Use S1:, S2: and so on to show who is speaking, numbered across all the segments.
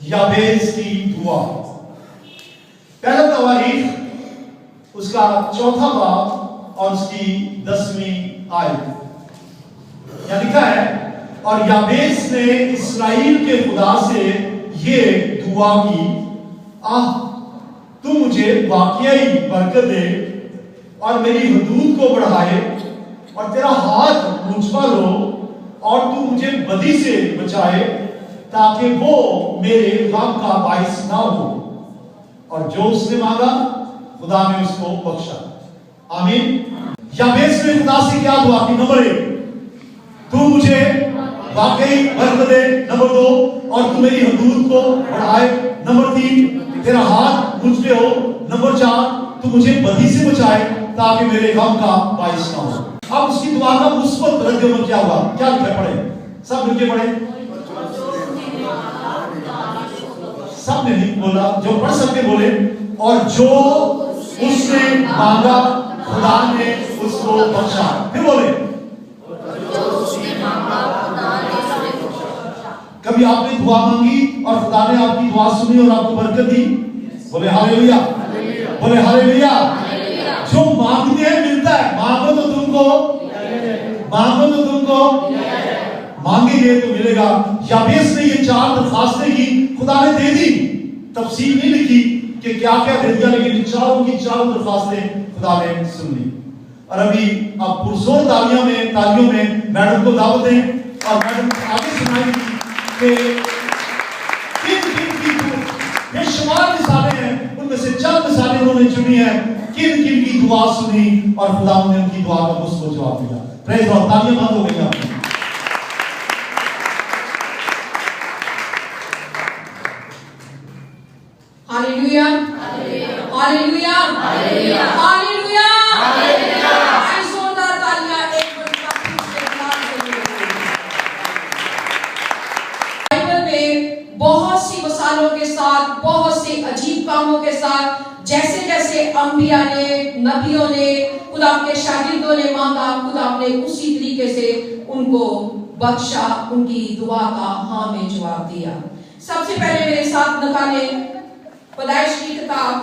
S1: याबेस की दुआ। पहला तवारीख उसका 4वां बाब और उसकी 10वीं आयत। यहाँ लिखा है, और याबेस ने इस्राएल के खुदा से ये दुआ की, आह तू मुझे वाकई बरकत दे और मेरी हदूद को बढ़ाए और तेरा हाथ मुझ पर हो और तू मुझे बदी से बचाए ताकि वो मेरे गम का बाइस ना हो। और जो उसने मांगा खुदा ने उसको बख्शा। आमीन। याबेस ने खुदा से क्या दुआ की? नंबर 1, तू मुझे वाकई बरकत दे। नंबर 2, और तू मेरी हदूद को बढ़ाए। नंबर 3, तेरा हाथ मुझ पे हो। नंबर 4, तू मुझे बदी से बचाए ताकि मेरे गम का बाइस ना हो। अब उसकी दुआ का मुस्बत रद्द क्या हुआ? क्या लिखा? पढ़े, सब लिखे पढ़े। सब ने नहीं बोला, जो पढ़ सकते बोले। और जो उसने मांगा खुदा ने उसको बख्शा। फिर बोले, कभी आपने दुआ मांगी और खुदा ने आपकी दुआ सुनी और आपको बरकत दी? बोले हालेलुया, बोले हालेलुया। जो मांगते हैं मिलता है। मांगो तो तुमको मांगेंगे तो मिलेगा। याबेस ने ये 4 दरखास्तें की, खुदा ने दे दी। तफसील नहीं लिखी कि क्या क्या दे दिया, लेकिन चारों की चारों दरखास्तें खुदा ने सुन ली। और अभी अब पुरजोर तालियों में मैडम को दावत दें और मैडम आगे सुनाएंगी कि किन की बेशुमार मिसालें हैं, उनमें से चंद मिसालें उन्होंने चुनी है, किन की दुआ सुनी और खुदा ने उनकी दुआ का मुस्बत जवाब दिया। Praise God. तालियां बंद हो गई आपकी।
S2: Hallelujah, hallelujah, hallelujah, hallelujah, hallelujah. जोरदार तालियां एक बाइबल में बहुत सी मिसालों के साथ, बहुत से अजीब कामों के साथ, जैसे जैसे अंबिया ने, नबियों ने, खुदा के शागिर्दों ने मांगा, खुदा ने उसी तरीके से उनको बख्शा, उनकी दुआ का हाँ में जवाब दिया। सबसे पहले मेरे साथ निकालें पैदाइश की किताब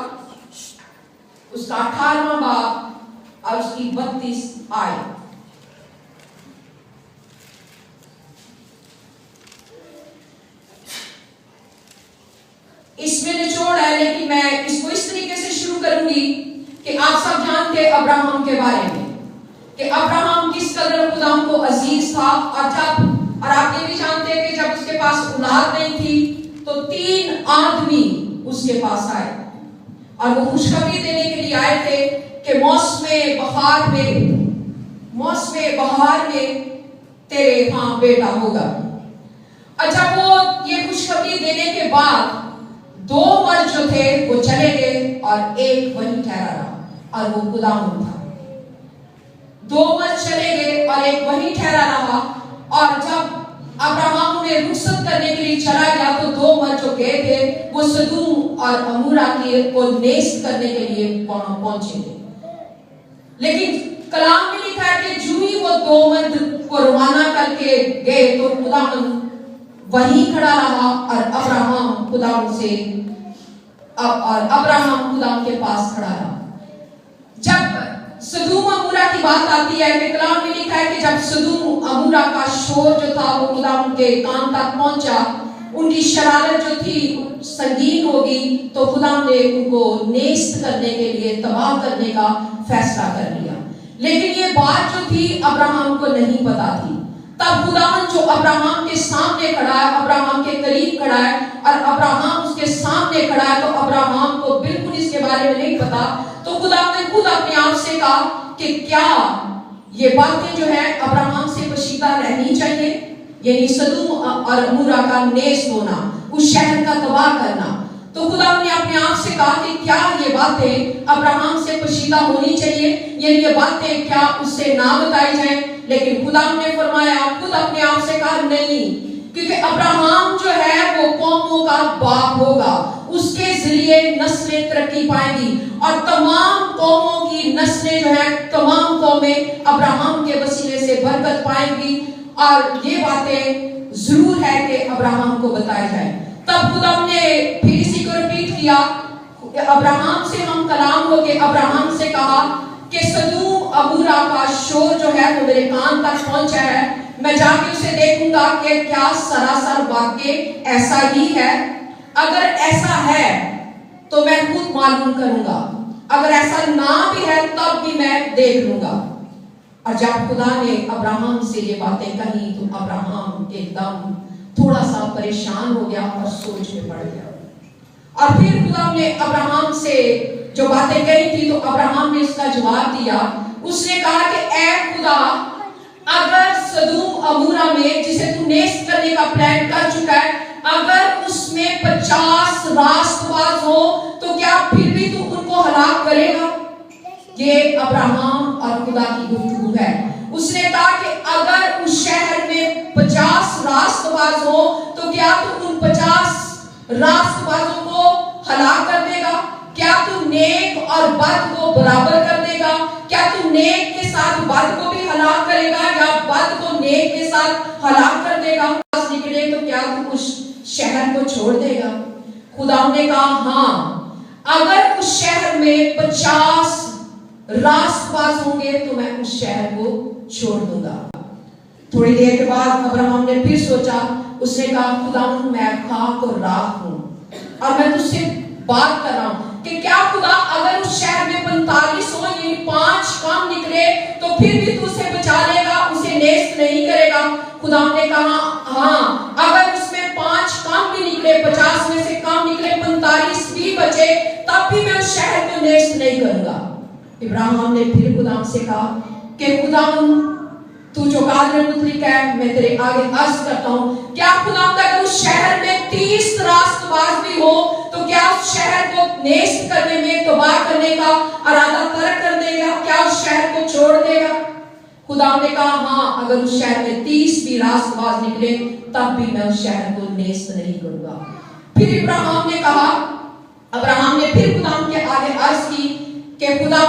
S2: उसका 18वां बाब और उसकी 32 आयत। इसमें निचोड़ है, लेकिन मैं इसको इस तरीके से शुरू करूंगी कि आप सब जानते हैं अब्राहम के बारे में कि अब्राहम किस कदर खुदा को अजीज था। और आप ये भी जानते हैं कि जब उसके पास औलाद नहीं थी तो 3 आदमी उसके पास आए और वो खुशखबरी देने के लिए आए थे कि मौसमे बहार में तेरे यहाँ बेटा होगा। और जब वो ये खुशखबरी देने के बाद 2 मर्द जो थे वो चले गए और एक वहीं ठहरा रहा और वो खुदावंद था। 2 मर्द चले गए और एक वहीं ठहरा रहा। और जब अब्राहम ने रुखसत करने के लिए चला गया तो 2 मर्द जो गए थे वो सदूम और अमूरा को नेस्त करने के लिए पहुंचे थे। लेकिन कलाम में लिखा है कि जो ही वो 2 मर्द को रवाना करके गए तो खुदावंद वहीं खड़ा रहा और अब्राहम खुदावंद के पास खड़ा रहा। जब सदूम अमूरा की बात आती है कि कलाम में लिखा है कि जब सदूम अमूरा का शोर जो था वो खुदावंद के कान तक पहुंचा, उनकी शरारत जो थी संगीन होगी, तो खुदावंद ने उनको नेस्त करने के लिए, तबाह करने का फैसला कर लिया। लेकिन ये बात जो थी अब्राहम को नहीं पता थी। तब खुदावंद जो अब्राहम के सामने खड़ा है, अब्राहम के करीब खड़ा है और अब्राहम उसके सामने खड़ा है, तो अब्राहम को बिल्कुल इसके बारे में नहीं पता। तो खुदावंद ने खुद अपने आप से कहा कि क्या ये बातें जो है अब्राहम से पोशीदा रहनी चाहिए, यानी सदूम और अमूरा का नेस्त होना, उस शहर का तबाह करना। तो खुदावंद ने अपने आप से कहा कि क्या ये बातें अब्राहम से पोशीदा होनी चाहिए, यानी ये बातें क्या उससे ना बताई जाएं। लेकिन खुदावंद ने फरमाया, खुद अपने आप से कहा नहीं, क्योंकि अब्राहम जो है वो कौमों का बाप होगा, उसके जरिए नस्लें तरक्की पाएंगी और तमाम कौमों की नस्लें जो है, तमाम कौमें अब्राहम के वसीले से बरकत पाएंगी। और ये बातें जरूर है कि अब्राहम को बताई जाए। तब खुदा ने फिर इसी को रिपीट किया। अब्राहम से हम कलाम हो के अब्राहम से कहा कि सदूम अमूरा का शोर जो है वो मेरे कान तक पहुंचा है, मैं जाके उसे देखूंगा कि क्या सरासर वाक्य ऐसा ही है। अगर ऐसा है तो मैं खुद मालूम करूंगा, अगर ऐसा ना भी है तब भी मैं देख लूंगा। और जब खुदा ने अब्राहम से ये बातें कही तो अब्राहम एकदम थोड़ा सा परेशान हो गया और सोच में पड़ गया। और फिर खुदा ने अब्राहम से जो बातें कही थी तो अब्राहम ने इसका जवाब दिया। उसने कहा कि ऐ खुदा, अगर सदूम अमूरा में जिसे तू नेस्त करने का प्लान कर चुका है, अगर उसमें 50 रास्तबाज हो तो क्या फिर भी तू उनको हलाक करेगा? ये अब्राहम और खुदा की गुफ्तगू है। उसने कहा कि अगर उस शहर में 50 रास्तबाज हो तो क्या तू उन 50 रास्तबाजों को हलाक कर देगा? क्या तू नेक और बद को बराबर कर देगा? क्या तू नेक के साथ बद को भी हलाक करेगा या बद को नेक के साथ हलाक कर देगा? निकले तो क्या तू उस शहर को छोड़ देगा? खुदा ने कहा हाँ, अगर उस शहर में 50 रास्तबाज होंगे तो मैं उस शहर को छोड़ दूंगा। थोड़ी देर के बाद अब्राहम ने फिर सोचा। उसने कहा खुदा, मैं खाक और राख हूं और मैं तुझसे बात कर रहा हूं कि क्या खुदा अगर उस शहर में 45 हो यानी 5 कम निकले तो फिर भी तू उसे बचा लेगा, उसे नेस्त नहीं करेगा? खुदा ने कहा हाँ, अगर उसमें 5 कम भी निकले, 50 में से कम निकले, 45 भी बचे, तब भी मैं उस शहर को नेस्त नहीं करूंगा। इब्राहिम ने फिर खुदा से कहा कि खुदा, तू जो कादिर मुतलिक है, मैं तेरे आगे अर्ज करता हूं, क्या खुदा अगर उस शहर में 30 रास्तबाज भी हो तो क्या उस शहर को नेस्त करने में तौबा करने का इरादा तर्क कर देगा? क्या उस शहर को छोड़ देगा? खुदा ने कहा हाँ, अगर उस शहर में 30 भी रास्तबाज निकले तब भी मैं उस शहर को नेस्त नहीं करूंगा। फिर इब्राहिम ने कहा, अब्राहम ने फिर खुदा के आगे अर्ज की कि खुदा,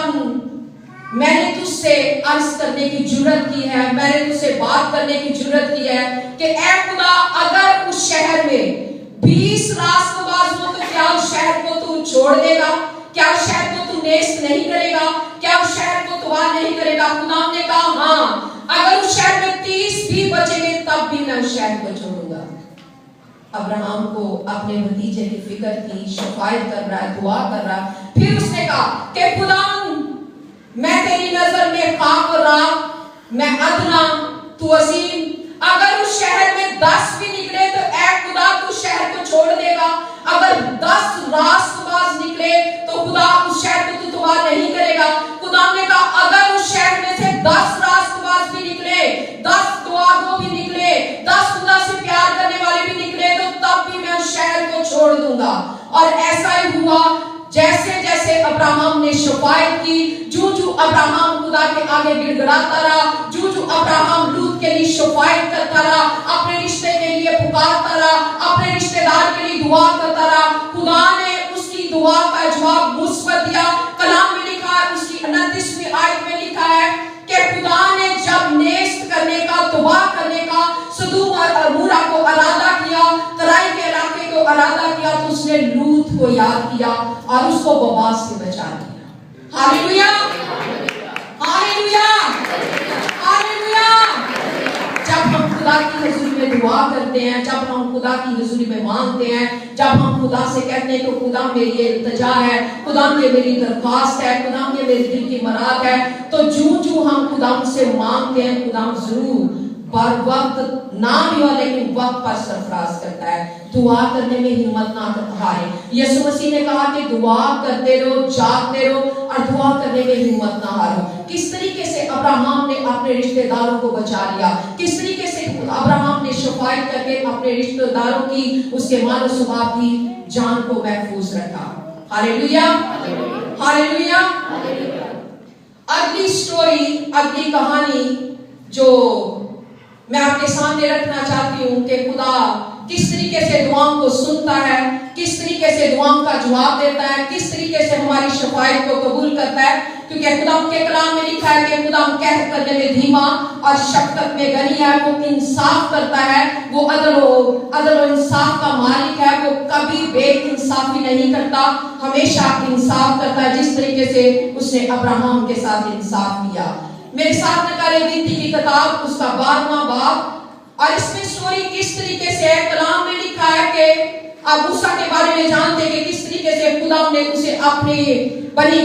S2: मैंने तुझसे अर्ज करने की जुर्रत की है, मैंने तुझसे बात करने की जुर्रत की है कि ऐ खुदा, अगर उस शहर में 20 रास्तबाज हो तो क्या उस शहर को तू छोड़ देगा? क्या उस शहर को तू नेस्त नहीं करेगा? क्या उस शहर को तबाह नहीं करेगा? खुदा ने कहा हाँ, अगर उस शहर में 30 भी बचेंगे तब भी मैं उस शहर को छोड़ूंगा। अब्राहम को अपने भतीजे की फिक्र थी, शफायत कर रहा है, दुआ कर रहा है। फिर उसने कहा कि खुदा, मैं तेरी नजर में खाक और राख, मैं अदना, तू अजीम, अगर उस शहर में 10 भी निकले तो ऐ खुदा तू शहर को छोड़ देगा? अगर 10 रास्तबाज निकले तो खुदा उस शहर को तू तबाह नहीं करेगा? खुदा ने कहा अगर उस शहर में से 10 रास्तबाज भी निकले, 10 दुआगो भी निकले, 10 खुदा से प्यार करने वाले भी निकले तो तब भी मैं उस शहर को छोड़ दूंगा। और ऐसा ही हुआ। जैसे जैसे अब्राहम ने शफायत की, जो अब्राहम खुदा के आगे गिड़गिड़ाता रहा, जो अब्राहम लूत के लिए शफायत करता रहा, अपने रिश्ते के लिए पुकारता रहा, अपने रिश्तेदार के लिए दुआ करता रहा, खुदा ने उसकी दुआ का जवाब मुस्बत दिया। कलाम में लिखा है, उसकी 29वीं आयत में लिखा है कि खुदा ने जब नेस्त करने का, तबाह करने का सदूम और अमूरा को इरादा किया, तराई के इलाके को इरादा किया, तो उसने लूत को याद किया और उसको वबा से बचा दिया। Hallelujah, hallelujah, hallelujah. जब हम खुदा की हुजूरी में दुआ करते हैं, जब हम खुदा की हुजूरी में मांगते हैं, जब हम खुदा से कहते हैं कि खुदा मेरी ये इल्तिजा है, खुदा ये मेरी दरख्वास्त है, खुदा ये मेरे दिल की मुराद है, तो जो हम खुदा से मांगते हैं, खुदा जरूर बर वक्त ना भी हो लेकिन वक्त पर सरफराज करता है। दुआ करने में हिम्मत ना हारे। यीशु मसीह ने कहा कि दुआ करते रहो, जागते रहो और दुआ करने में हिम्मत ना हारो। किस तरीके से अब्राहम ने अपने रिश्तेदारों को बचा लिया, किस तरीके से अब्राहम ने शफायत करके अपने रिश्तेदारों की, उसके मानो स्वभाव की जान को महफूज रखा। Hallelujah, hallelujah. अगली स्टोरी, अगली कहानी जो मैं आपके सामने रखना चाहती हूँ कि खुदा किस तरीके से दुआओं को सुनता है, किस तरीके से दुआओं का जवाब देता है, किस तरीके से हमारी शफायत को कबूल करता है। क्योंकि खुदा के कलाम में लिखा है कि खुदा कहर करने में धीमा और शफकत में गनी है, वो इंसाफ करता है, वो अदल और इंसाफ का मालिक है, वो कभी بے انصافی نہیں کرتا, ہمیشہ انصاف کرتا ہے, جس طریقے سے اس نے ابراہم کے ساتھ انصاف کیا. میرے ساتھ نکالے گنتی کی کتاب اس کا 12واں باب, اور اس میں سٹوری کس طریقے سے ہے. کلام میں لکھا ہے کہ آپ موسیٰ کے بارے میں جانتے ہیں کہ کس طریقے سے خدا نے اسے اپنے بنی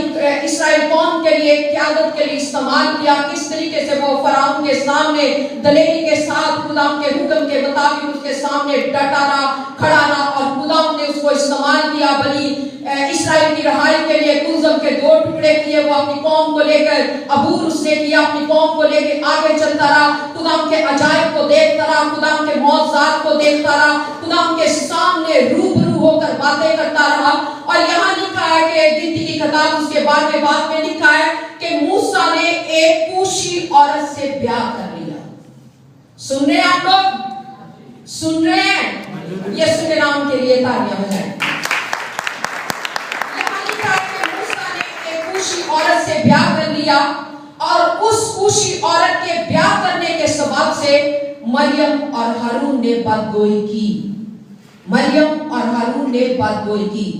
S2: اسرائیل قوم کے لیے قیادت کے لیے استعمال کیا, کس طریقے سے وہ فرعون کے سامنے دلیری کے ساتھ خدا کے حکم کے مطابق اس کے سامنے ڈٹا رہا, کھڑا رہا, اور خدا نے اس کو استعمال کیا بنی اسرائیل کی رہائی کے لیے. کلزم کے 2 ٹکڑے کیے, وہ اپنی قوم کو لے کر عبور اس نے کیا, اپنی قوم کو لے کے آگے چلتا رہا, خدا کے عجائب کو دیکھتا رہا, خدا کے معجزات کو دیکھتا رہا, خدا کے سامنے روبرو ہو کر باتیں کرتا رہا. اور یہاں لکھا ہے کہ گنتی کی کتاب اس کے 12ویں باب میں لکھا ہے کہ موسیٰ نے ایک کوشی عورت سے بیاہ کر لیا. سن رہے ہیں آپ لوگ, سن رہے ہیں؟ یسوع کے نام کے لیے تالیاں بجائیں. یہاں لکھا ہے کہ موسیٰ نے ایک کوشی عورت سے بیاہ کر لیا, اور اس کوشی عورت کے بیاہ کرنے کے سبب سے مریم اور ہارون نے بدگوئی کی. مریم اور ہارون نے بدگوئی کی,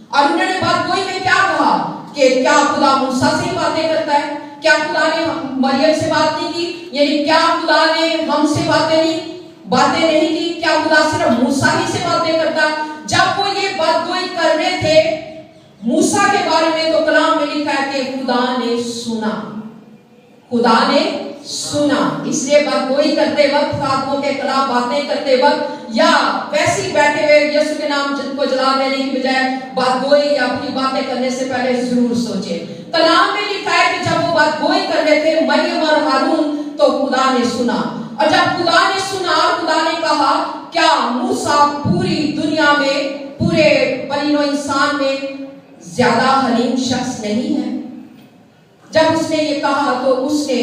S2: اور انہوں نے بدگوئی میں کیا کہا کہ کیا خدا موسیٰ سے باتیں کرتا ہے, کیا خدا نے مریم سے بات نہیں کی, یعنی کیا خدا نے ہم سے باتیں نہیں کی, کیا خدا صرف موسیٰ ہی سے باتیں کرتا. جب وہ یہ بدگوئی کر رہے تھے موسیٰ کے بارے میں, تو کلام میں لکھا ہے کہ خدا نے سنا, خدا نے سنا. اس لیے بدگوئی کرتے وقت, خادموں کے خلاف باتیں کرتے وقت, یا ویسی بیٹھے ہوئے یسوع کے نام کو جلا دینے کی بجائے بدگوئی یا اپنی باتیں کرنے سے پہلے ضرور سوچیں. کلام میں لکھا ہے کہ جب وہ بدگوئی کر رہے تھے مریم اور ہارون, تو خدا نے سنا, اور جب خدا نے سنا, خدا نے کہا کیا موسیٰ پوری دنیا میں, پورے بنی و انسان میں زیادہ حلیم شخص نہیں ہے. جب اس نے یہ کہا تو اس نے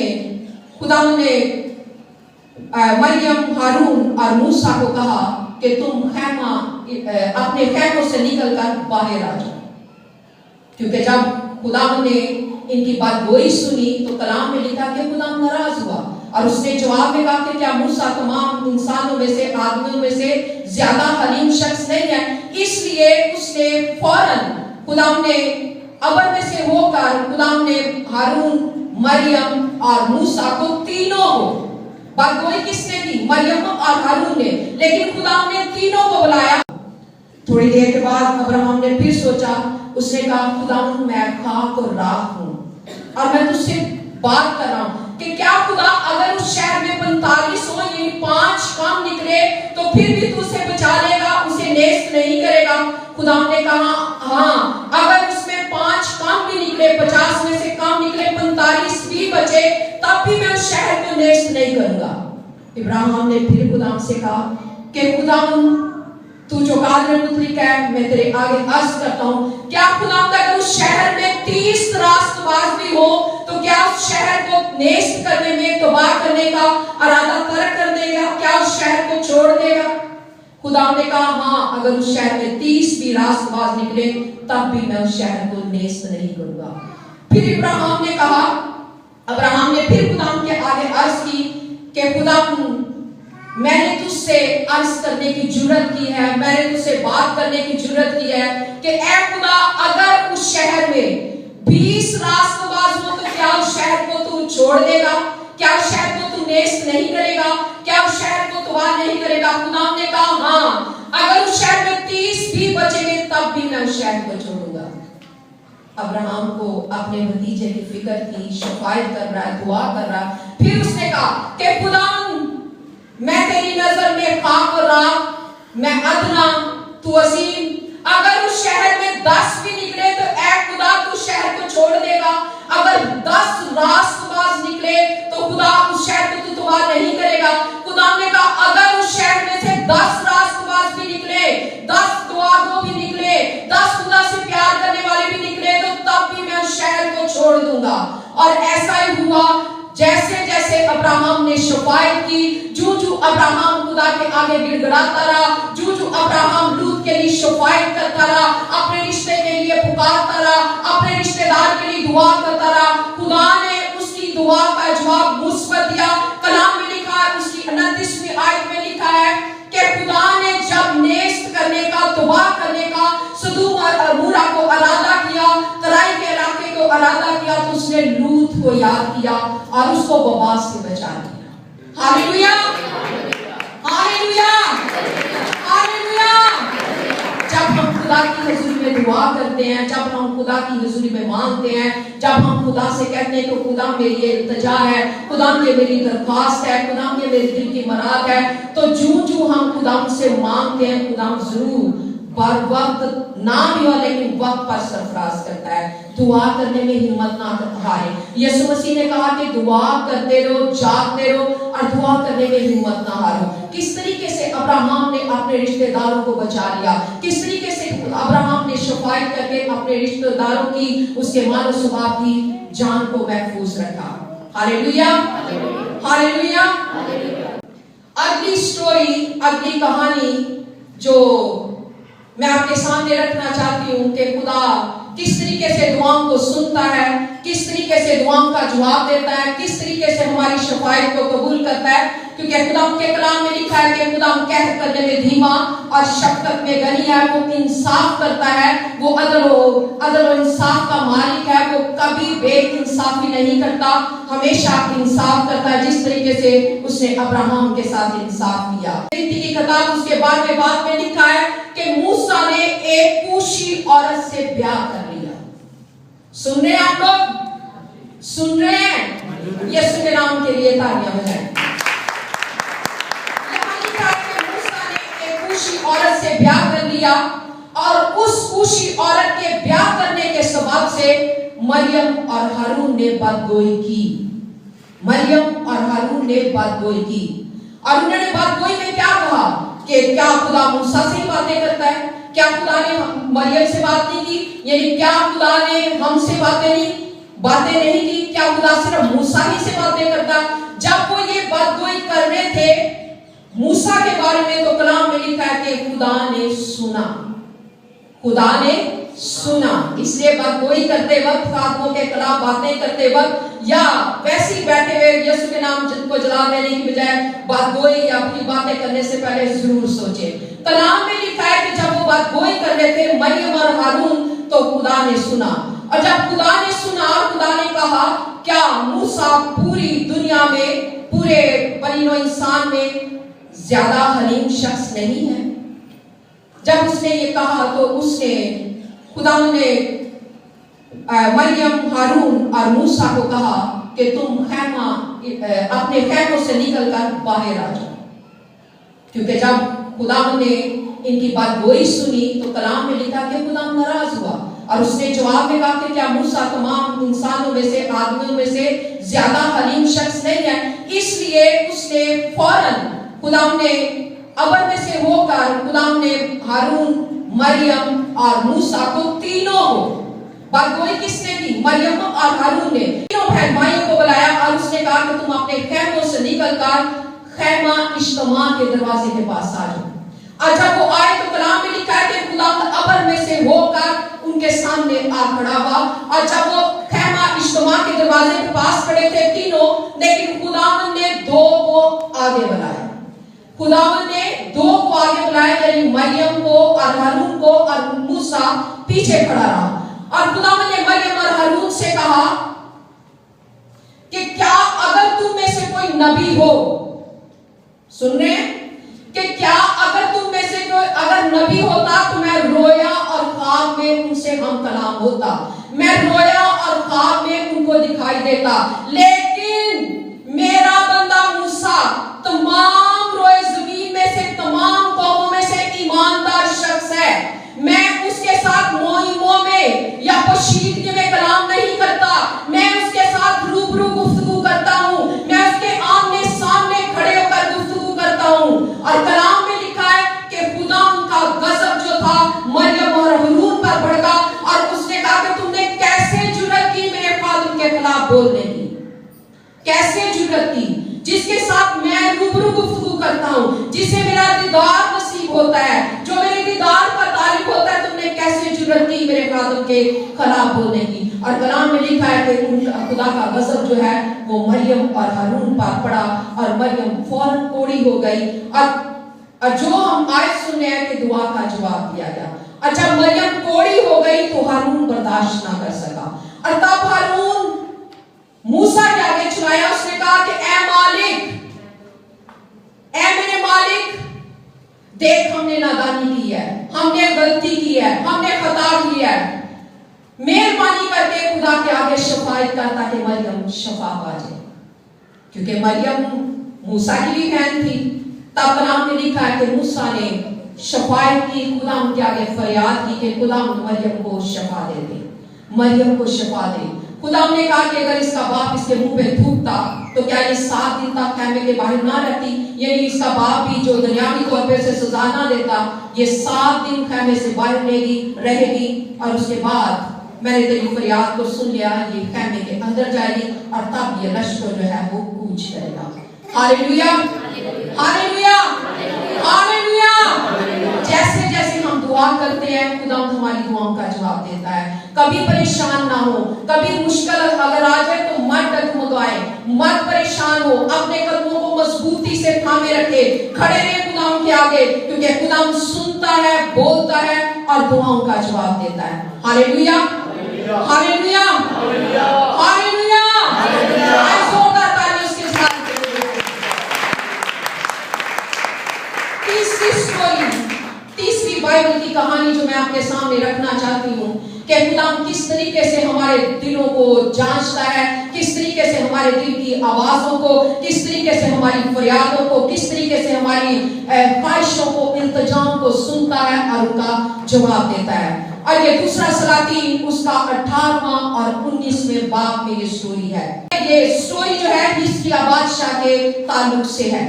S2: خدا نے مریم, ہارون اور موسیٰ کو کہا کہ تم خیمہ اپنے خیموں سے نکل کر باہر آ جاؤ. کیونکہ جب خدا نے ان کی بات گوئی سنی تو کلام میں لکھا کہ خدا ناراض ہوا, اور اس نے جواب میں کہا کہ کیا موسیٰ تمام انسانوں میں سے, آدمیوں میں سے زیادہ حلیم شخص نہیں ہے. اس لیے اس نے فوراً خدا نے ابر میں سے ہو کر خدا نے ہارون, مریم اور موسیٰ کو تینوں کو, بات گوئی کس نے کی, مریم اور ہارون نے, لیکن خدا نے تینوں کو بلایا. تھوڑی دیر کے بعد ابراہم نے پھر سوچا, اس نے کہا خدا میں خاک اور راکھ ہوں, اور میں تجھ سے بات کر رہا ہوں کہ کیا خدا اگر اس شہر میں 45 یعنی 5 کم نکلے تو پھر بھی تو اسے بچا لے گا, اسے نیست نہیں کرے گا. خدا نے کہا ہاں, اگر اس میں 5 کم بھی نکلے, 50 میں سے کم نکلے, 45 بھی بچے, تب بھی میں اس شہر کو نیست نہیں کروں گا. ابراہیم نے پھر خدا سے کہا کہ خدا تو جو قادر مطلق ہے, میں تیرے آگے عرض کرتا ہوں, کیا خدا اگر اس شہر میں 30 راست باز بھی ہو تو کیا اس شہر کو نیست کرنے میں, تباہ کرنے کا ارادہ ترک کر دے گا, کیا اس شہر کو چھوڑ دے گا؟ خدا نے کہا ہاں, اگر اس شہر میں 30 بھی راست باز نکلے تب بھی میں اس شہر کو نیست نہیں کروں گا. پھر ابراہیم نے کہا, ابراہیم نے پھر خدا کے آگے عرض کی کہ خدا میں نے تجھ سے عرض کرنے کی جرت کی ہے, میں نے تجھ سے بات کرنے کی جرت کی ہے کہ اے خدا اگر اس شہر میں 20 راست باز ہو تو کیا اس شہر کو تو چھوڑ دے گا, کیا اس شہر کو تو نیست نہیں کرے گا, کیا اس شہر کو تباہ نہیں کرے گا؟ خدا نے کہا ہاں, اگر اس شہر میں 30 بھی بچیں گے تب بھی میں اس شہر کو چھوڑوں گا. ابراہیم کو اپنے بھتیجے کی فکر کی, شفاعت کر رہا ہے, دعا کر رہا ہے. پھر اس نے کہا کہ خدا میں تیری نظر میں خاک اور راکھ, میں ادنا تو عظیم, اگر اس شہر میں 10 بھی نکلے تو اے خدا تو شہر کو چھوڑ دے گا, اگر 10 راست باز نکلے تو خدا اس شہر کو تو تباہ نہیں کرے گا. خدا نے کہا اگر اس شہر میں سے 10 راست باز بھی نکلے, 10 دعاگو بھی نکلے, 10 خدا سے پیار کرنے والے بھی نکلے, تو تب بھی میں اس شہر کو چھوڑ دوں گا. اور ایسا ہی ہوا, جیسے جیسے ابراہیم نے شفاعت کی, جو ابراہیم خدا کے آگے گڑ گڑاتا رہا, جو ابراہیم لوط کے لیے شفاعت کرتا رہا, اپنے رشتے کے لیے پکارتا رہا, اپنے رشتے دار کے لیے دعا کرتا رہا, خدا نے اس کی دعا کا جواب مثبت دیا. کلام میں لکھا ہے, اس کی 29ویں آیت میں لکھا ہے کہ خدا نے جب نیست کرنے کا, تباہ کرنے کا इरादा किया तो उसने लूत को याद किया और उसको वबा से बचा लिया। Hallelujah, hallelujah, hallelujah. जब हम खुदा की हुजूरी में दुआ करते हैं, जब हम खुदा की हुजूरी में मांगते हैं, जब हम खुदा से कहते हैं कि खुदा मेरी ये इल्तिजा है, खुदा ये मेरी दरख्वास्त है, खुदा ये मेरे दिल की मुराद है, तो जूं हम खुदा से मांगते हैं, खुदा जरूर बर वक्त ना भी हो लेकिन वक्त पर सरफराज करता है। दुआ करने में हिम्मत ना हारे। यीशु मसीह ने कहा कि दुआ करते रहो, जागते रहो और दुआ करने में हिम्मत ना हारो। किस तरीके से अब्राहम ने अपने रिश्तेदारों को बचा लिया, किस तरीके से अब्राहम ने शफायत करके अपने रिश्तेदारों की, उसके मालो स्वभाव की जान को महफूज रखा। Hallelujah, hallelujah. अगली स्टोरी, अगली कहानी जो मैं आपके सामने रखना चाहती हूँ कि खुदा किस तरीके से दुआओं को सुनता है, किस तरीके से दुआओं का जवाब देता है, किस तरीके से हमारी शफायत को कबूल करता है। क्योंकि खुदा के कलाम में लिखा है कि खुदा कहर करने में धीमा और शफकत में गनी है, वो इंसाफ करता है, वो अदल और इंसाफ का मालिक है, वो कभी बेइंसाफी नहीं करता, हमेशा इंसाफ करता है, जिस तरीके से उसने अब्राहम के साथ इंसाफ किया। की किताब उसके बाद में लिखा है कि मूसा ने एक कूशी औरत से ब्याह कर लिया। सुन रहे हैं आप लोग, सुन रहे हैं? यीशु के नाम के लिए तालियां बजाएं। औरत से ब्याह कर लिया और उस कूशी औरत के ब्याह करने के सबब से मरियम और हारून ने बदगोई की। मरियम और हारून ने बदगोई की और उन्होंने बदगोई में क्या कहा कि क्या खुदा मूसा से बातें करता है, क्या खुदा ने मरियम से बात नहीं की, यानी क्या खुदा ने हमसे बातें नहीं की, क्या खुदा सिर्फ मूसा ही से बातें करता। जब वो ये बदगोई कर रहे थे मूसा के बारे में, तो कलाम में लिखा है कि खुदा ने सुना, खुदा ने सुना। इसलिए बदगोई करते वक्त, फातमों के खिलाफ बातें करते वक्त या वैसे ही बैठे हुए यीशु के नाम को जला देने की बजाय बदगोई या अपनी बातें करने से पहले जरूर सोचे। कलाम में लिखा है कि जब वो बदगोई कर रहे थे मरियम और हारून, तो खुदा ने सुना। और जब खुदा ने सुना, खुदा ने कहा क्या मूसा पूरी दुनिया में, पूरे बनीनो इंसान में ज्यादा हलीम शख्स नहीं है? जब उसने ये कहा तो उसने, खुदा ने मरियम, हारून और मूसा को कहा कि तुम खैमा, अपने खैमों से निकलकर बाहर आ जाओ। क्योंकि जब खुदा ने इनकी बात गोई सुनी तो कलाम में लिखा कि खुदा नाराज हुआ और उसने जवाब में कहा कि क्या मूसा तमाम इंसानों में से, आदमियों में से ज्यादा हलीम शख्स नहीं है? इसलिए उसने फौरन खुदा ने अबर में से होकर खुदा ने हारून, मरियम और मूसा को, तीनों को, बदगोई किसने की? मरियम और हारून ने, तीनों बहन भाइयों को बुलाया और उसने कहा कि तुम अपने खैमों से निकलकर खैमा इज्तिमा के दरवाजे के पास आ जाओ। और जब वो आए तो कलाम में लिखा है कि खुदा अबर में से होकर उनके सामने आ खड़ा हुआ। और जब वो खैमा इज्तिमा के दरवाजे के पास खड़े थे तीनों, लेकिन खुदावन ने दो को आगे बुलाया, खुदावन ने दो को आगे बुलाया, यानी मरियम को और हारून को, और मूसा पीछे खड़ा रहा। और खुदावन ने मरियम और हारून से कहा कि क्या अगर तुम में से कोई नबी हो, सुन रहे हैं, कि क्या अगर तुम में से कोई अगर नबी होता तो मैं रोया और ख्वाब में उनसे हम कलाम होता, मैं रोया और ख्वाब में उनको दिखाई देता। लेकिन मेरा बंदा मूसा तमाम रोए जमीन में से, तमाम कौमों में से ईमानदार शख्स है। मैं उसके साथ मोहिमों में या पोशीदगी में कलाम नहीं करता, मैं उसके साथ रूबरू गुफ्तगू करता हूँ, मैं उसके आमने सामने खड़े होकर गुफ्तगू करता हूँ। और कलाम में लिखा है कि खुदा उनका गजब जो था मरियम और हारून पर भड़का और उसने कहा कि तुमने कैसे जुर्रत की मेरे खादिम के खिलाफ बोलने की, कैसे जुर्रत की, जिसके साथ मैं रूबरू गुफ्तगू करता हूँ, जिसे मेरा दीदार नसीब होता है, जो मेरे दीदार का तालिब होता है, तुमने कैसे जुर्रत की मेरे खादिम के खिलाफ बोलने की। और कलाम में लिखा है कि उनका खुदा का गजब जो है वो मरियम और हारून पर पड़ा और मरियम फौरन कोड़ी हो गई। और जो हम आयत सुनने हैं कि दुआ का जवाब दिया गया। और जब मरियम कोड़ी हो गई तो हारून बर्दाश्त ना कर सका और तब हारून मूसा के आगे चलाया, उसने कहा कि ऐ मालिक, ऐ मेरे मालिक, देख हमने नादानी की है, हमने गलती की है, हमने खता की है, मेहरबानी करके खुदा के आगे शफायत कर ताकि मरियम शफा पा जाए। क्योंकि मरियम मूसा की भी बहन थी। तब कलाम में लिखा है कि मूसा ने शफायत की, खुदा के आगे फरियाद की कि खुदा मरियम को शफा दे दे, मरियम को शफा दे। खुदा ने कहा कि अगर इसका बाप इसके मुंह पे थूकता तो क्या ये 7 दिन तक खैमे के बाहर ना रहती, यानी इसका बाप भी जो दुनियावी तौर पे उसे सजा ना देता, ये 7 दिन खैमे से बाहर रहेगी और उसके बाद मैंने तेरी फरियाद को सुन लिया, ये खैमे के अंदर जाएगी और तब ये लश्कर जो है वो कूच करेगा। Hallelujah, hallelujah, hallelujah. जैसे जैसे हम दुआ करते हैं खुदा हमारी दुआओं का जवाब देता है। कभी परेशान ना हो, कभी मुश्किल अगर आ जाए तो मत डगमगाए, मत परेशान हो, अपने कदमों को मजबूती से थामे रखे, खड़े रहे खुदा के आगे, क्योंकि खुदा सुनता है, बोलता है और दुआओं का जवाब देता है। Hallelujah, hallelujah, hallelujah. जोरदार तालियों के साथ। तीसरी बाइबल की कहानी जो मैं आपके सामने रखना चाहती हूँ कि खुदा किस तरीके से हमारे दिलों को जांचता है, किस तरीके से हमारे दिल की आवाजों को, किस तरीके से हमारी फरियादों को, किस तरीके से हमारी ख्वाहिशों को, इल्तिजाओं को सुनता है और उनका जवाब देता है। और ये दूसरा सलातीन उसका 18वां और 19वें बाब में ये स्टोरी है। ये स्टोरी जो है हिजकिय्याह बादशाह के ताल्लुक से है,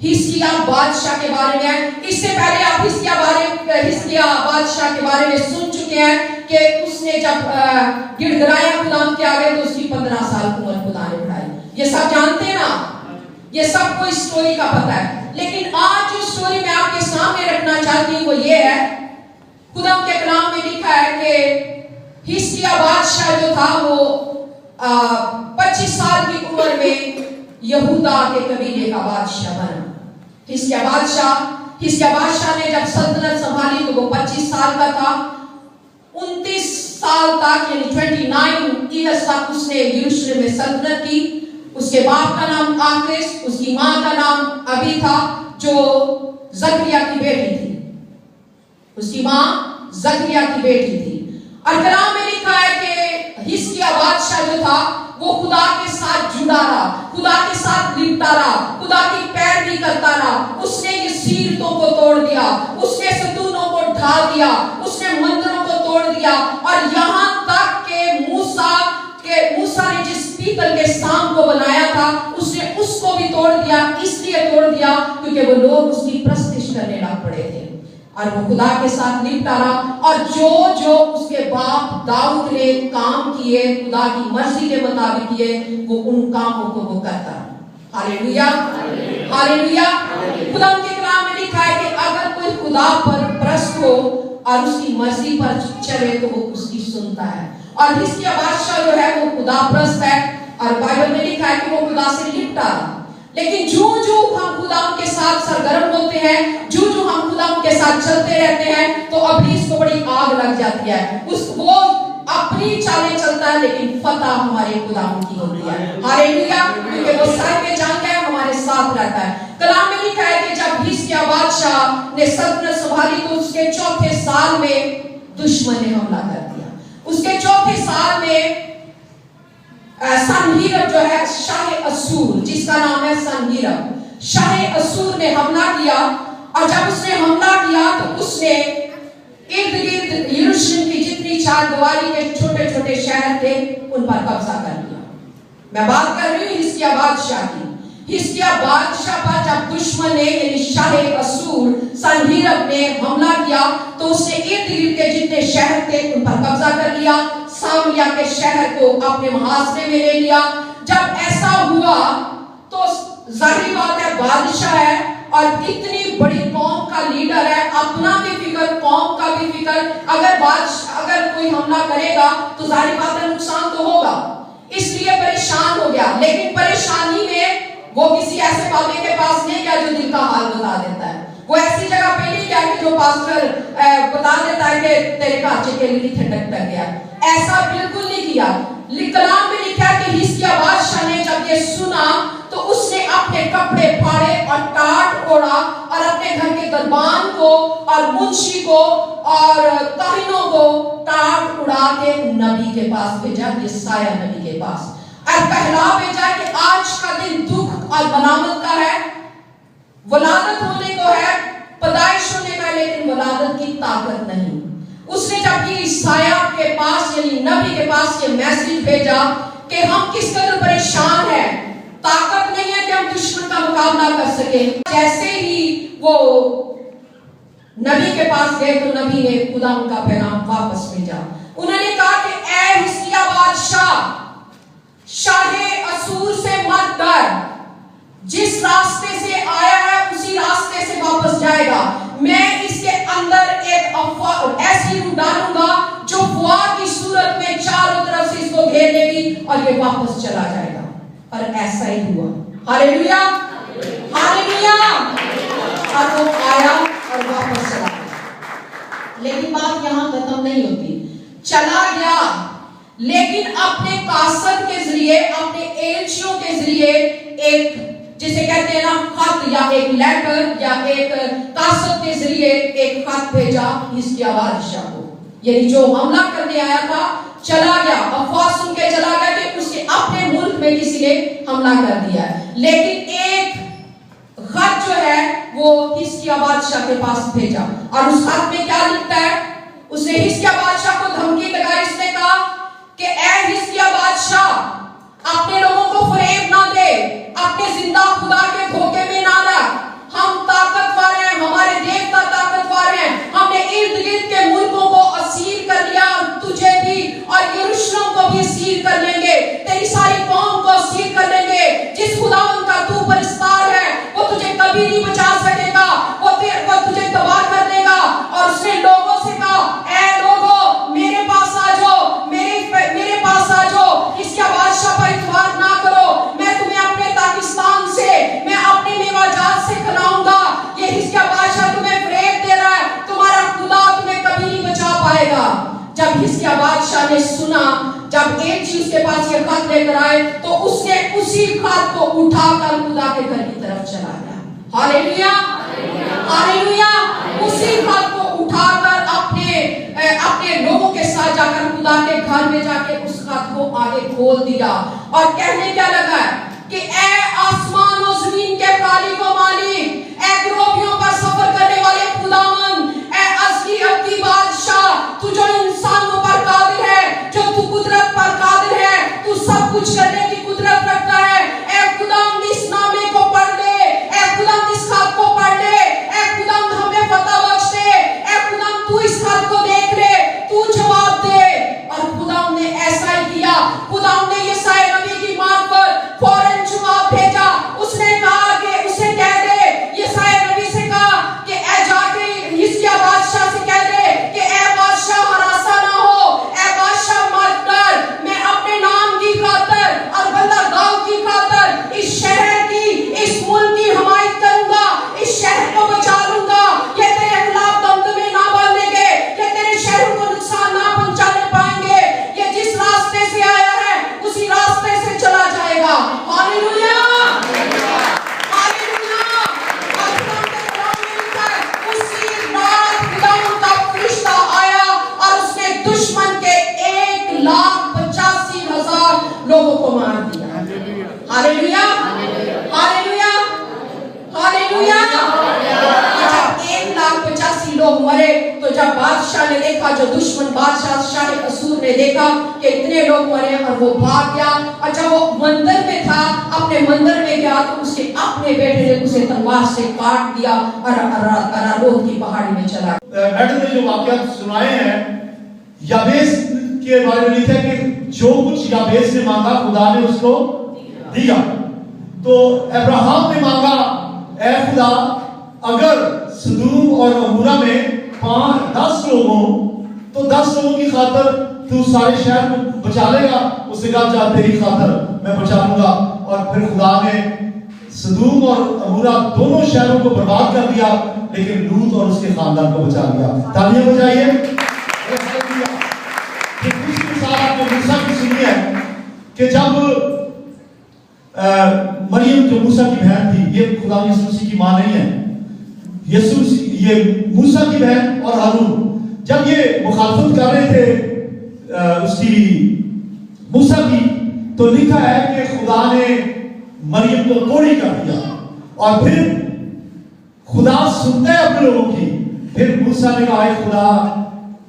S2: हिजकिय्याह बादशाह के बारे में है। इससे पहले आप हिजकिय्याह बादशाह के बारे में सुन चुके हैं कि उसने जब गिड़गिड़ाया खुदा के आगे तो उसकी 15 साल की उम्र खुदा ने बढ़ाई। ये सब जानते हैं ना, ये सबको इस स्टोरी का पता है। लेकिन आज जो स्टोरी मैं आपके सामने रखना चाहती हूँ वो ये है, खुदा के कलाम में लिखा है कि हिजकिय्याह बादशाह जो था वो 25 साल की उम्र में यहूदा के कबीले का बादशाह बना। हिजकिय्याह बादशाह ने जब सल्तनत संभाली तो वो 25 साल का था। 29 साल तक यानी 29 ईयर्स तक उसने यरूशलेम में सल्तनत की। उसके बाप का नाम आकिस, उसकी माँ का नाम अबी था जो जकरिया की बेटी थी। उसकी माँ जकरिया की बेटी थी। और कलाम में लिखा है कि हिजकिय्याह बादशाह जो था वो खुदा के साथ जुड़ा रहा, खुदा के साथ लिपटा रहा, खुदा की पैरवी करता रहा। उसने ये सीरतों को तोड़ दिया, उसने सतूनों को ढा दिया, उसने मंदिरों को तोड़ दिया और यहाँ तक के मूसा ने जिस पीतल के सांप को बनाया था उसने उसको भी तोड़ दिया। इसलिए तोड़ दिया क्योंकि वो लोग उसकी प्रस्तिश करने लग पड़े थे और वो खुदा के साथ लिपटा रहा। और जो उसके बाप दाऊद ने काम किए, खुदा की मर्जी के मुताबिक किए, वो उन कामों को वो करता रहा। Hallelujah, hallelujah. खुदा के कलाम में लिखा है कि अगर कोई खुदा पर प्रस्त हो और उसकी मर्जी पर चले तो वो उसकी सुनता है। और हिजकिय्याह बादशाह जो है वो खुदा प्रस्त है और बाइबल में लिखा है कि वो खुदा से लिपटा रहा। लेकिन जो हम खुदा के साथ सरगर्म होते हैं, जो हम खुदा के साथ चलते रहते हैं तो इब्लीस को बड़ी आग लग जाती है। वो अपनी चालें चलता है लेकिन फतह हमारे खुदा की होती है। हालेलुया, क्योंकि वो सर पे जान है, हमारे साथ रहता है। कलाम में लिखा है कि जब हिजकिय्याह बादशाह ने सल्तनत संभाली तो उसके 4थे साल में दुश्मन ने हमला कर दिया। उसके 4थे साल में सनहेरीब जो है शाह असूर, जिसका नाम है सनहेरीब, शाह असूर ने हमला किया। और जब उसने हमला किया तो उसने इर्द गिर्द यरूशलेम की जितनी चारदीवारी के छोटे छोटे शहर थे उन पर कब्जा कर लिया। मैं बात कर रही हूँ हिजकिय्याह बादशाह की। हिजकिय्याह बादशाह पर जब दुश्मन ने यानी शाह असूर सनहेरीब ने हमला किया तो उसने इर्द गिर्द के जितने शहर थे उन पर कब्जा कर लिया, सामरिया के शहर को अपने मुहासरे में ले लिया। जब ऐसा हुआ तो जाहिर बात है बादशाह है और इतनी बड़ी कौम का लीडर है, अपना भी फिक्र, कौम का भी फिक्र। अगर कोई हमला करेगा तो जाहिर बात है नुकसान तो होगा, इसलिए परेशान हो गया। लेकिन परेशानी में वो किसी ऐसे बाबे के पास नहीं गया जो दिल का हाल बता देता है। वो ऐसी जगह पे नहीं गया कि जो पास्टर बता देता है कि तेरे कांचे के लिए ठंडक लग गया। ऐसा बिल्कुल नहीं किया। कलाम में लिखा है कि हिजकिय्याह बादशाह ने जब ये सुना तो उसने अपने कपड़े फाड़े और टाट ओढ़ा और अपने घर के दरबान को और मुंशी को और काहिनों को टाट उड़ा के नबी के पास भेजा, यशायाह नबी के पास, और कहला भेजा कि आज का दिन दुख और मलामत का है, वलादत होने को है, पैदाइश होने का, लेकिन वलादत की ताकत नहीं। उसने जब ये यशायाह के पास यानी नबी के पास ये मैसेज भेजा कि हम किस कदर परेशान हैं, ताकत नहीं है कि हम दुश्मन का मुकाबला कर सके। जैसे ही वो नबी के पास गए तो नबी ने खुदा उनका पैगाम वापस भेजा। उन्होंने कहा कि ऐ हिजकिय्याह बादशाह, शाहे असूर से मत डर, जिस रास्ते से आया है उसी रास्ते से वापस जाएगा। मैं इसके अंदर एक अफवाह ऐसी रूह डालूंगा जो फुआर की सूरत में चारों तरफ से इसको घेर लेगी और ये वापस चला जाएगा। और ऐसा ही हुआ। Hallelujah, hallelujah. और वो आया और वापस चला गया। लेकिन बात यहाँ खत्म नहीं होती। चला गया लेकिन अपने कासद के जरिए, अपने एलचियों के जरिए एक जिसे कहते हैं ना खत या एक लेटर या एक कासद के जरिए एक खत भेजा हिजकिय्याह बादशाह को। यानी जो हमला करने आया था चला गया, अफवाह सुन के चला गया कि उसके अपने मुल्क में किसी ने हमला कर दिया है। लेकिन एक खत जो है वो हिजकिय्याह बादशाह के पास भेजा और उस खत में क्या लिखता है? उसने हिजकिय्याह बादशाह को धमकी लगाई। इसने कहा कि ऐ हिजकिय्याह बादशाह, अपने लोगों को फरेब ना दे, अपने जिंदा खुदा के धोखे में ना रख। हम ताकतवर हैं, हमारे देवता ताकतवर हैं, हमने इर्द गिर्द के मुल्कों को असीर कर लिया और तुझे भी और यरूशलेम को भी असीर कर लेंगे, तेरी सारी कौम को असीर कर लेंगे। जिस खुदावंद का तू परस्तार है वो तुझे कभी नहीं बचा सकेगा, वो तुझे तबाह कर देगा। और उसने लोगों से कहा, ऐ लोगों मेरे पास आ जाओ, मेरे पास आ जाओ, हिजकिय्याह बादशाह पर इतबार ना करो, मैं तुम्हें अपने पाकिस्तान से, मैं अपने मेवाजात से खिलाऊंगा। ये हिजकिय्याह बादशाह तुम्हें फरेब दे रहा है, तुम्हारा खुदा तुम्हें कभी नहीं बचा पाएगा। जब हिजकिय्याह बादशाह ने सुना, जब एलची उसके पास ये खत लेकर आए तो उसने उसी खत को उठाकर खुदा के घर की तरफ चला गया। Hallelujah, hallelujah. उसी खत को उठाकर अपने लोगों के साथ जाकर खुदा के घर में जाके उस खत को आगे खोल दिया और कहने क्या लगा कि ऐ आसमान और जमीन के खालिक व मालिक, ऐ किरूबियों पर सफर करने वाले खुदावंद, ऐ असली अब्दी बादशाह, तू जो इंसानों पर कादिर है, जो तू कुदरत पर कादिर है, तू सब कुछ करने की कुदरत रखता है। ऐ खुदावंद इस नामे को पढ़ ले, ऐ खुदावंद इस खत को पढ़ ले, ऐ खुदावंद हमें पता बख्श दे, ऐ खुदावंद तू इस खत को देख ले, तू जवाब दे। और खुदावंद ने ऐसा ही किया। खुदावंद ने यशायाह नबी की मार्फत फौरन जवाब भेजा। उसने कहा कि उसे कह दे, यशायाह नबी से कहा कि ऐ जाके हिजकिय्याह बादशाह से कह दे कि ऐ बादशाह हरासा ना हो, ऐ बादशाह मत डर, मैं अपने नाम की खातिर और बंदा दाऊद की खातिर इस शहर की, इस मुल्क की हिमायत करूंगा, इस शहर को बचा लूंगा। ये तेरे खिलाफ दमदमे ना बांधेंगे, ये तेरे शहर को नुकसान ना पहुंचाने पाएंगे। ये जिस रास्ते से आया है उसी रास्ते से चला जाएगा। Hallelujah, hallelujah. और खुदा के कलाम में लिखा है, उसी रात खुदावंद का फरिश्ता आया और उसने दुश्मन के 1,85,000 लोगों को मार दिया। Hallelujah, hallelujah, hallelujah. जब 1,85,000 लोग मरे तो जब बादशाह ने देखा, जो दुश्मन बादशाह शाह असूर ने देखा कि इतने लोग मरे और वो भाग गया। और जब वो मंदिर में था, अपने मंदिर में गया तो उसके अपने बेटे ने उसे तलवार से काट दिया और अरारोत की पहाड़ी में चला गया।
S1: मैडम ने जो वाकया सुनाए हैं याबेस के बारे में लिखा है कि जो कुछ याबेस ने मांगा खुदा ने उसको दिया। तो अब्राहम ने मांगा, ऐ खुदा अगर सदूम और अमूरा में 10 लोग हों तो 10 लोगों की खातिर तू सारे शहर को बचा लेगा। उसने कहा जा तेरी खातिर मैं बचा लूंगा। और फिर खुदा ने सदूम और अमूरा दोनों शहरों को बर्बाद कर दिया, लेकिन लूत और उसके खानदान को बचा लिया। तालियां बजाइए। मूसा की सुनिए کہ جب مریم جو موسیٰ کی بہن تھی، یہ خدا یسوع مسیح کی ماں نہیں ہے، یہ موسیٰ کی بہن اور ہارون جب یہ مخالفت کر رہے تھے اس کی موسیٰ کی، تو لکھا ہے کہ خدا نے مریم کو کوڑی کر دیا، اور پھر خدا سنتا ہے اپنے لوگوں کی. پھر موسیٰ نے کہا اے خدا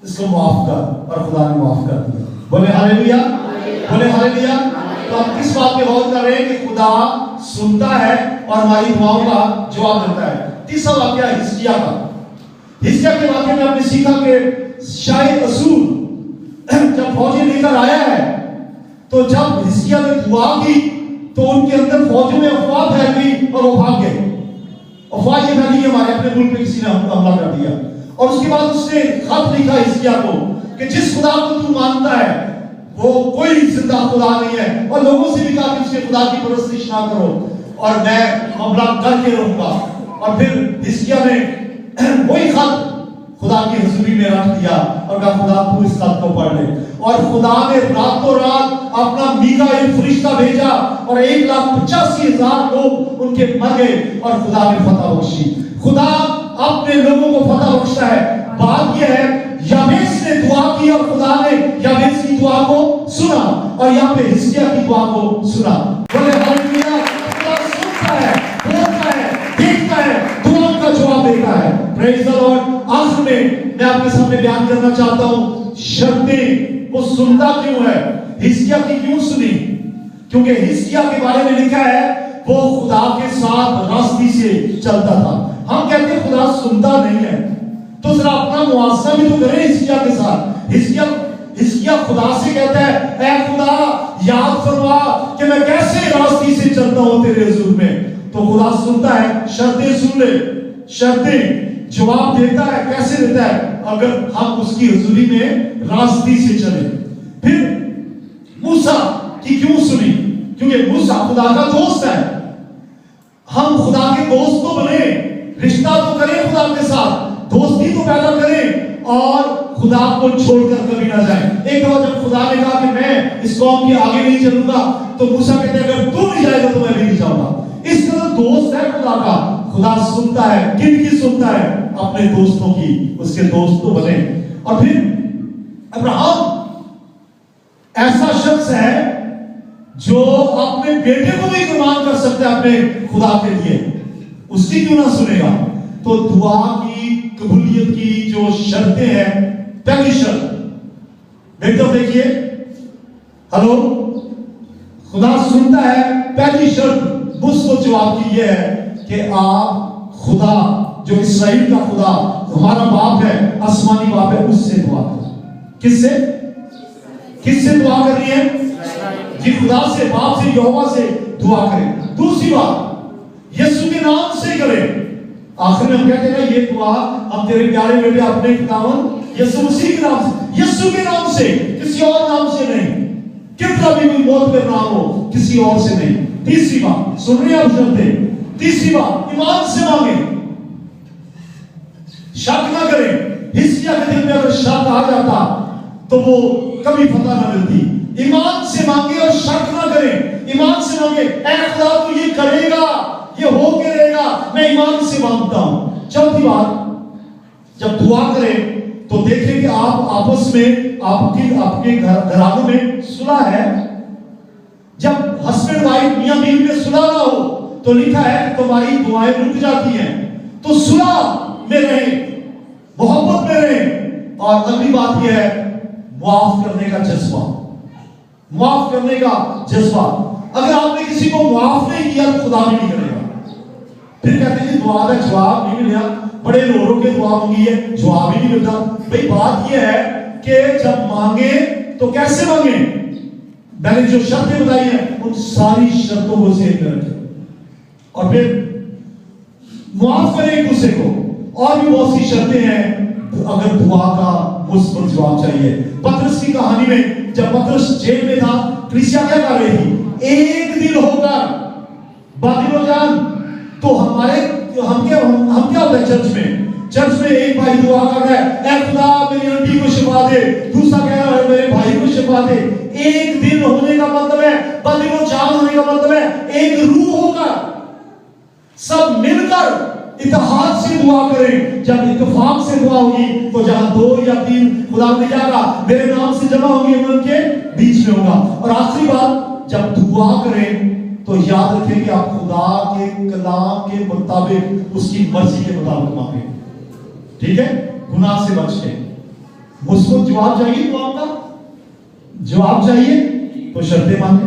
S1: اس کو معاف کر، اور خدا نے معاف کر دیا. بولے ہاللیلویا، بولے ہاللیلویا. تو ہم کس بات پہ غور کر رہے ہیں کہ خدا سنتا ہے اور ہماری دعاؤں کا جواب دیتا ہے. تیسرا واقعہ حزقیہ کا. حزقیہ کے واقعے میں ہم نے سیکھا کہ شاہ اسور جب فوجیں لے کر آیا ہے، تو جب حزقیہ نے دعا کی تو ان کے اندر فوجوں میں افواہ پھیل گئی اور وہ بھاگ گئے. افواہ یہ پھیلی کہ ہمارے اپنے ملک پہ کسی نے حملہ کر دیا. اور اس کے بعد اس نے خط لکھا حزقیہ کو کہ جس خدا کو تو مانتا ہے وہ کوئی زندہ خدا نہیں ہے، اور لوگوں سے بھی کہا کہ اس کے خدا کی پرستش نہ کرو اور میں معاملہ کر کے رہوں گا. اور پھر حزقیہ نے وہی خط خدا کی حضوری میں رکھ دیا اور کہا خدا تو اس خط کو پڑھ لے. اور خدا نے راتوں رات اپنا میکائیل فرشتہ بھیجا اور 1,85,000 لوگ ان کے مر گئے اور خدا نے فتح بخشی. خدا اپنے لوگوں کو فتح بخشتا ہے. بات یہ ہے یابیس نے دعا کی اور خدا نے یابیس کی دعا کو سنا، اور یہاں پہ حزقیہ کی دعا کو سنا. بولے ہاللیلویا. خدا سنتا ہے، بولتا ہے، دیکھتا ہے، دعاؤں کا جواب دیتا ہے. پریز دی لارڈ. آخر میں آپ کے سامنے بیان کرنا چاہتا ہوں شرطیں وہ سنتا کیوں ہے. حزقیہ کی کیوں سنی؟ کیونکہ حزقیہ کے بارے میں لکھا ہے وہ خدا کے ساتھ راستی سے چلتا تھا. ہم کہتے ہیں خدا سنتا نہیں ہے، تو ذرا اپنا موازنہ بھی تو کریں حزقیہ کے ساتھ. حزقیہ خدا سے کہتا ہے اے خدا یاد فرما کہ میں کیسے راستی سے چلتا ہوں تیرے حضور میں. تو خدا سنتا ہے. شرطیں سن لے، شرطیں جواب دیتا ہے. کیسے دیتا ہے؟ اگر ہم اس کی حضوری میں راستی سے چلیں. پھر موسیٰ کی کیوں سنی؟ کیونکہ موسیٰ خدا کا دوست ہے. ہم خدا کے دوست تو بنے، رشتہ تو کریں خدا کے ساتھ، دوستی تو پیدا کریں اور خدا کو چھوڑ کر کبھی نہ جائیں. ایک دفعہ جب خدا نے کہا کہ میں اس قوم کے آگے نہیں چلوں گا، تو موسیٰ کہتے ہیں اگر تو نہیں جائے گا تو میں بھی نہیں جاؤں گا. اس طرح دوست ہے خدا کا. خدا سنتا ہے. کن کی سنتا ہے؟ اپنے دوستوں کی. اس کے دوست تو بنے. اور پھر ابراہم ایسا شخص ہے جو اپنے بیٹے کو بھی قربان کر سکتا ہے اپنے خدا کے لیے. اس کی کیوں نہ سنے گا؟ تو دعا کی قبولیت کی جو شرطیں ہیں، پہلی شرط دیکھیے. ہلو، خدا سنتا ہے. پہلی شرط مثبت جواب کی یہ ہے کہ آپ خدا جو اسرائیل کا خدا ہمارا باپ ہے، آسمانی باپ ہے، اس سے دعا کریں. کس سے دعا کرنی ہے؟ جی خدا سے، باپ سے، یہوہ سے دعا کریں. دوسری بات یسوع کے نام سے کریں. آخر میں ہم کہتے ہیں یہ دعا ہم تیرے پیارے بیٹے اپنے خداوند یسوع مسیح کے نام سے، یسوع کے نام سے، کسی اور نام سے نہیں. کتنا بھی کوئی موت پہ نام ہو، کسی اور سے نہیں. تیسری بات سن رہے ہیں آپ شرطیں. تیسری بات ایمان سے مانگیں، شک نہ کریں. حزقیہ کے دل میں اگر شک آ جاتا تو وہ کبھی فتح نہ ملتی. ایمان سے مانگے اور شک نہ کریں. ایمان سے مانگے اے خدا تو یہ کرے گا، یہ ہو کے رہے گا، میں ایمان سے مانگتا ہوں. چوتھی بات جب دعا کریں تو دیکھیں کہ آپ آپس میں آپ کے گھرانوں میں صلح ہے. جب ہسبینڈ وائف میاں بیوی میں صلح نہ ہو تو لکھا ہے کہ تمہاری دعائیں رک جاتی ہیں. تو صلح میں رہیں، محبت میں رہیں. اور اگلی بات یہ ہے معاف کرنے کا جذبہ. معاف کرنے کا جذبہ. اگر آپ نے کسی کو معاف نہیں کیا تو خدا بھی نہیں کرے گا. پھر کہتے ہیں دعا کا جواب نہیں ملیا، بڑے رو رو کے دعا مانگی ہے، جواب ہی نہیں ملتا. بھئی بات یہ ہے کہ جب مانگے تو کیسے مانگے؟ میں نے جو شرطیں بتائی ہیں ان ساری شرطوں کو ذہن میں رکھیں. اور پھر معاف کریں ایک دوسرے کو. اور بھی بہت سی شرطیں ہیں اگر دعا کا مثبت جواب چاہیے. پطرس کی کہانی میں جب پطرس جیل میں تھا، کلیسیا کیا کر رہی تھی؟ ایک دل ہو کر. بادلو جان تو ہم کیا ہوتا ہے چرچ میں ایک بھائی دعا کر رہا ہے اے خدا میری آنٹی کو شفا دے، دوسرا کہہ رہا ہے میرے بھائی کو شفا دے. एक दिन होने का मतलब है, बदिनो चाल होने का मतलब है एक रूह होकर सब मिलकर इत्तेहाद से दुआ करें। जब इत्तेफाक से दुआ होगी तो जहां 2 या 3 खुदा ने जाएगा मेरे नाम से जमा होगी, मैं उनके बीच में होगा। और आखिरी बात, जब दुआ करें तो याद रखें कि आप खुदा के कलाम के मुताबिक, उसकी मर्जी के मुताबिक मांगे, ठीक है, गुनाह से बच के। मुझको जवाब चाहिए, तो आपका जवाब चाहिए तो शर्तें माने,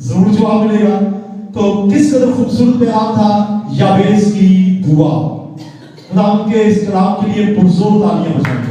S1: जरूर जवाब मिलेगा। तो किस कदर खूबसूरत बयान था याबेस की दुआ। खुदा उनके इस कलाम के लिए पुरजोर तालियां बजाएं।